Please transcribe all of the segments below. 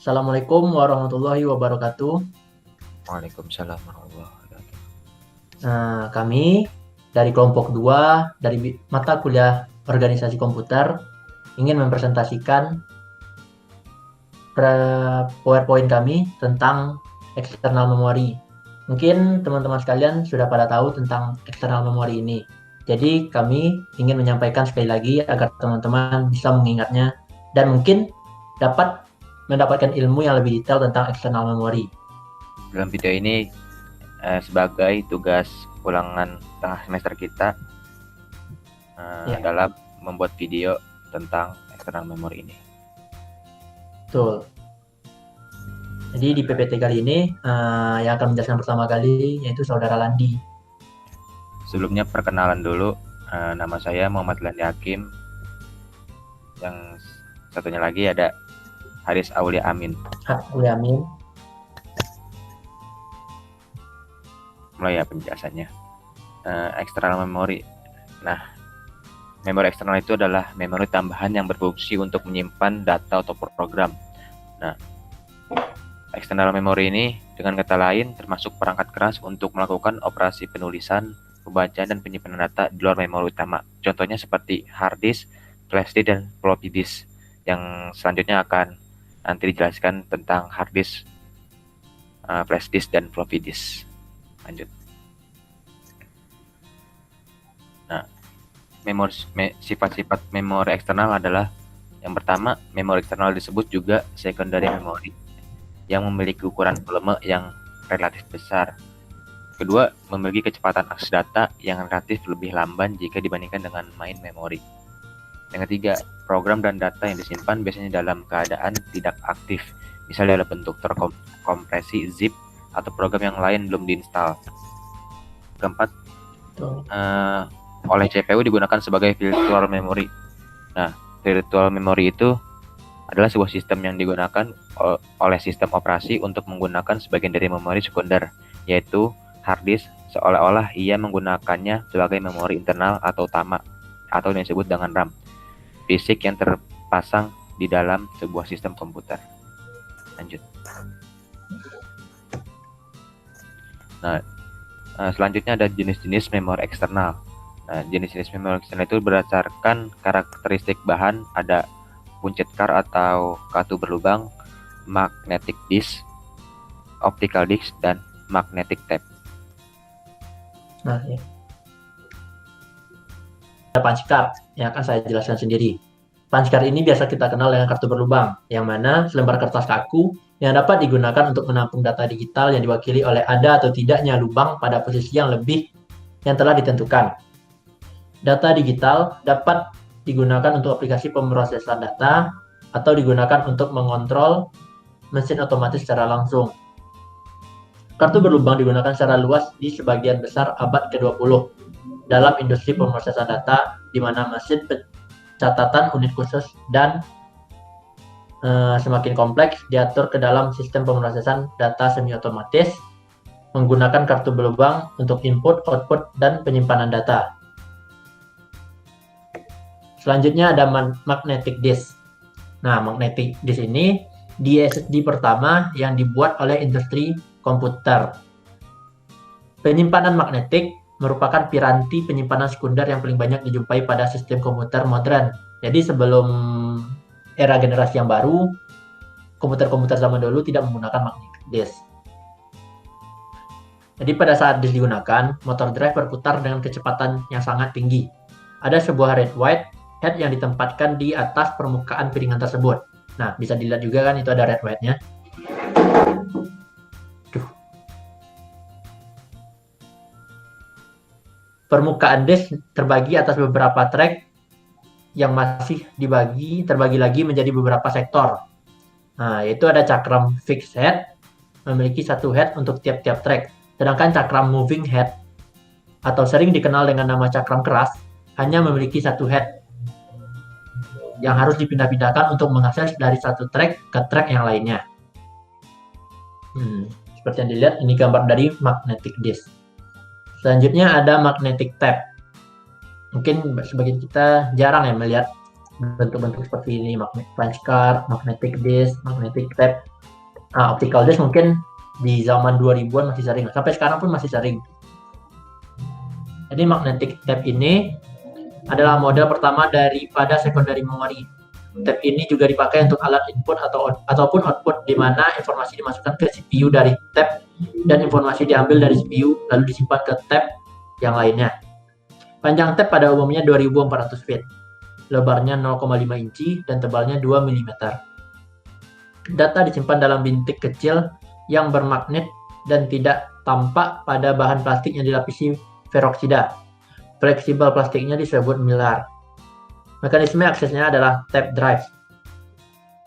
Assalamualaikum warahmatullahi wabarakatuh. Waalaikumsalam warahmatullahi wabarakatuh. Kami dari kelompok 2 dari mata kuliah organisasi komputer ingin mempresentasikan PowerPoint kami tentang external memory. Mungkin teman-teman sekalian sudah pada tahu tentang external memory ini. Jadi kami ingin menyampaikan sekali lagi agar teman-teman bisa mengingatnya dan mungkin dapat mendapatkan ilmu yang lebih detail tentang external memory. Dalam video ini sebagai tugas ulangan tengah semester kita dalam membuat video tentang external memory ini. Betul. Jadi di PPT kali ini yang akan menjelaskan pertama kali yaitu Saudara Landi. Sebelumnya perkenalan dulu, nama saya Muhammad Landi Hakim. Yang satunya lagi ada Haris Aulia Amin. Aulia Amin. Mulai ya penjelasannya. External memory. Nah, memori eksternal itu adalah memori tambahan yang berfungsi untuk menyimpan data atau program. Nah, external memory ini dengan kata lain termasuk perangkat keras untuk melakukan operasi penulisan, pembacaan, dan penyimpanan data di luar memori utama. Contohnya seperti hard disk, flash disk, dan floppy disk. Yang selanjutnya akan nanti dijelaskan tentang hard disk, flash disk, dan floppy disk. Lanjut. Nah, sifat-sifat memori eksternal adalah yang pertama, memori eksternal disebut juga secondary memory yang memiliki ukuran volume yang relatif besar. Kedua, memiliki kecepatan akses data yang relatif lebih lamban jika dibandingkan dengan main memory. Yang ketiga, program dan data yang disimpan biasanya dalam keadaan tidak aktif, misalnya dalam bentuk terkompresi zip atau program yang lain belum diinstal. Keempat, oleh CPU digunakan sebagai virtual memory. Nah, virtual memory itu adalah sebuah sistem yang digunakan oleh sistem operasi untuk menggunakan sebagian dari memori sekunder, yaitu hard disk, seolah-olah ia menggunakannya sebagai memori internal atau utama, atau yang disebut dengan RAM, fisik yang terpasang di dalam sebuah sistem komputer. Lanjut. Nah, selanjutnya ada jenis-jenis memori eksternal. Nah, jenis-jenis memori eksternal itu berdasarkan karakteristik bahan, ada puncet car atau kartu berlubang, magnetic disk, optical disk, dan magnetic tape. Nah, ya. Ada punch card yang akan saya jelaskan sendiri. Punch card ini biasa kita kenal dengan kartu berlubang, yang mana selembar kertas kaku yang dapat digunakan untuk menampung data digital yang diwakili oleh ada atau tidaknya lubang pada posisi yang telah ditentukan. Data digital dapat digunakan untuk aplikasi pemrosesan data atau digunakan untuk mengontrol mesin otomatis secara langsung. Kartu berlubang digunakan secara luas di sebagian besar abad ke-20 dalam industri pemrosesan data, di mana mesin pencatatan unit khusus dan semakin kompleks diatur ke dalam sistem pemrosesan data semi-otomatis menggunakan kartu berlubang untuk input, output, dan penyimpanan data. Selanjutnya ada magnetic disk. Nah, magnetic disk ini SSD pertama yang dibuat oleh industri komputer. Penyimpanan magnetik merupakan piranti penyimpanan sekunder yang paling banyak dijumpai pada sistem komputer modern. Jadi sebelum era generasi yang baru, komputer-komputer zaman dulu tidak menggunakan magnetic disk. Jadi pada saat disk digunakan, motor drive berputar dengan kecepatan yang sangat tinggi. Ada sebuah red white head yang ditempatkan di atas permukaan piringan tersebut. Nah, bisa dilihat juga kan itu ada red white-nya. Permukaan disk terbagi atas beberapa track yang masih terbagi lagi menjadi beberapa sektor. Nah, yaitu ada cakram fixed head, memiliki satu head untuk tiap-tiap track. Sedangkan cakram moving head, atau sering dikenal dengan nama cakram keras, hanya memiliki satu head yang harus dipindah-pindahkan untuk mengakses dari satu track ke track yang lainnya. Seperti yang dilihat, ini gambar dari magnetic disk. Selanjutnya ada magnetic tape. Mungkin sebagian kita jarang ya melihat bentuk-bentuk seperti ini, punch card, magnetic disk, magnetic tape. Nah, optical disc mungkin di zaman 2000-an masih sering, sampai sekarang pun masih sering. Jadi magnetic tape ini adalah model pertama daripada secondary memory. Tape ini juga dipakai untuk alat input ataupun output, di mana informasi dimasukkan ke CPU dari tape dan informasi diambil dari CPU lalu disimpan ke tape yang lainnya. Panjang tape pada umumnya 2400 feet, lebarnya 0,5 inci dan tebalnya 2 mm. Data disimpan dalam bintik kecil yang bermagnet dan tidak tampak pada bahan plastik yang dilapisi peroksida. Fleksibel plastiknya disebut mylar. Mekanisme aksesnya adalah tape drive.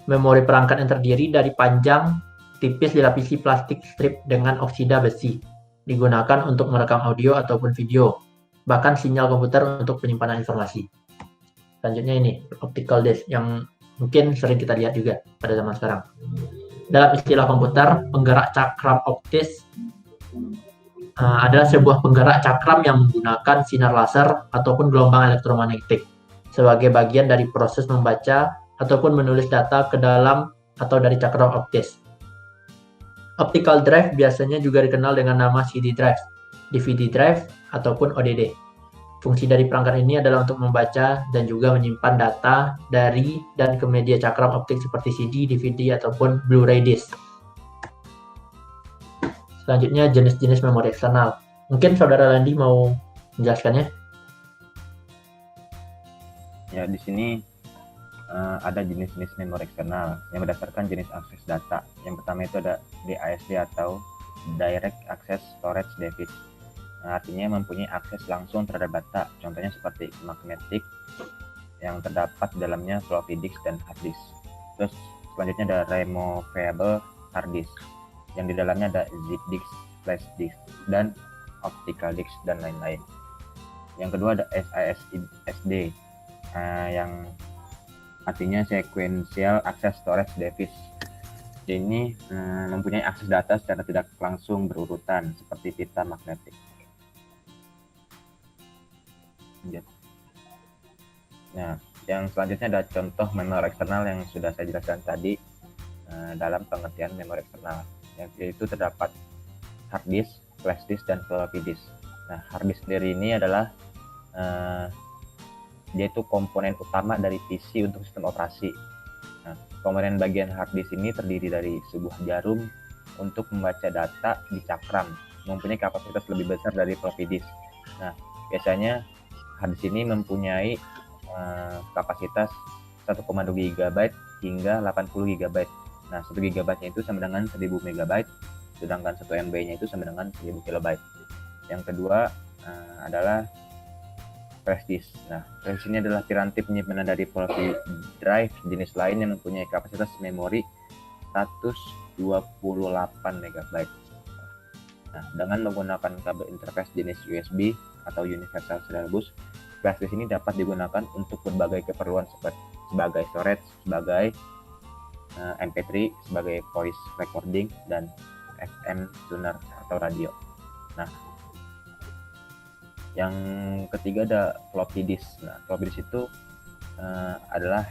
Memori perangkat yang terdiri dari panjang tipis dilapisi plastik strip dengan oksida besi. Digunakan untuk merekam audio ataupun video, bahkan sinyal komputer untuk penyimpanan informasi. Selanjutnya ini, optical disc yang mungkin sering kita lihat juga pada zaman sekarang. Dalam istilah komputer, penggerak cakram optis adalah sebuah penggerak cakram yang menggunakan sinar laser ataupun gelombang elektromagnetik sebagai bagian dari proses membaca ataupun menulis data ke dalam atau dari cakram optis. Optical drive biasanya juga dikenal dengan nama CD drive, DVD drive, ataupun ODD. Fungsi dari perangkat ini adalah untuk membaca dan juga menyimpan data dari dan ke media cakram optik seperti CD, DVD, ataupun Blu-ray disc. Selanjutnya jenis-jenis memori eksternal. Mungkin Saudara Landi mau menjelaskannya? Ya, di sini ada jenis-jenis memori eksternal yang berdasarkan jenis akses data. Yang pertama itu ada DASD atau Direct Access Storage Device. Artinya mempunyai akses langsung terhadap data. Contohnya seperti magnetic yang terdapat di dalamnya floppy disk dan hard disk. Terus selanjutnya ada removable hard disk yang di dalamnya ada zip disk, flash disk, dan optical disk dan lain-lain. Yang kedua ada SASD yang artinya Sequential Access Storage Device. Ini mempunyai akses data secara tidak langsung berurutan seperti pita magnetik. Nah, yang selanjutnya ada contoh memori eksternal yang sudah saya jelaskan tadi dalam pengertian memori eksternal, yaitu terdapat hard disk, flash disk, dan floppy disk. Nah, hard disk sendiri ini adalah dia itu komponen utama dari PC untuk sistem operasi. Nah, komponen bagian hard disk ini terdiri dari sebuah jarum untuk membaca data di cakram, mempunyai kapasitas lebih besar dari floppy disk. Nah, biasanya hard disk ini mempunyai kapasitas 1,2 GB hingga 80 GB. Nah, 1 GB-nya itu sama dengan 1000 MB, sedangkan 1 MB-nya itu sama dengan 1000 KB. Yang kedua adalah flash disk. Nah, flash disk ini adalah piranti penyimpanan dari floppy drive jenis lain yang mempunyai kapasitas memori 128 MB. Nah, dengan menggunakan kabel interface jenis USB atau Universal Serial Bus, flash disk ini dapat digunakan untuk berbagai keperluan seperti sebagai storage, sebagai MP3, sebagai voice recording, dan FM tuner atau radio. Nah, yang ketiga ada floppy disk. Nah, floppy disk itu adalah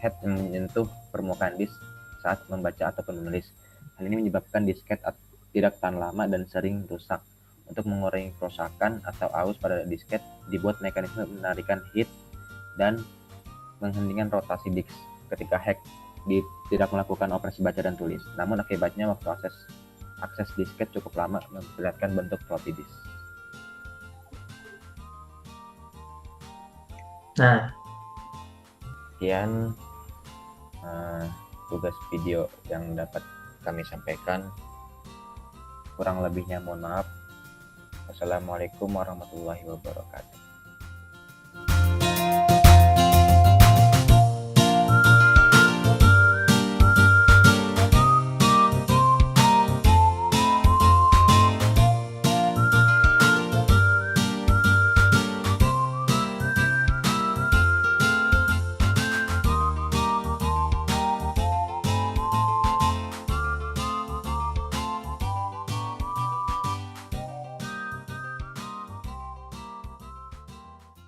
head yang menyentuh permukaan disk saat membaca ataupun menulis. Hal ini menyebabkan disket tidak tahan lama dan sering rusak. Untuk mengurangi kerusakan atau aus pada disket, dibuat mekanisme menarikan hit dan menghentikan rotasi disk ketika hack tidak melakukan operasi baca dan tulis. Namun akibatnya waktu akses disket cukup lama memperlihatkan bentuk floppy disk. Nah, sekian tugas video yang dapat kami sampaikan. Kurang lebihnya mohon maaf. Wassalamualaikum warahmatullahi wabarakatuh.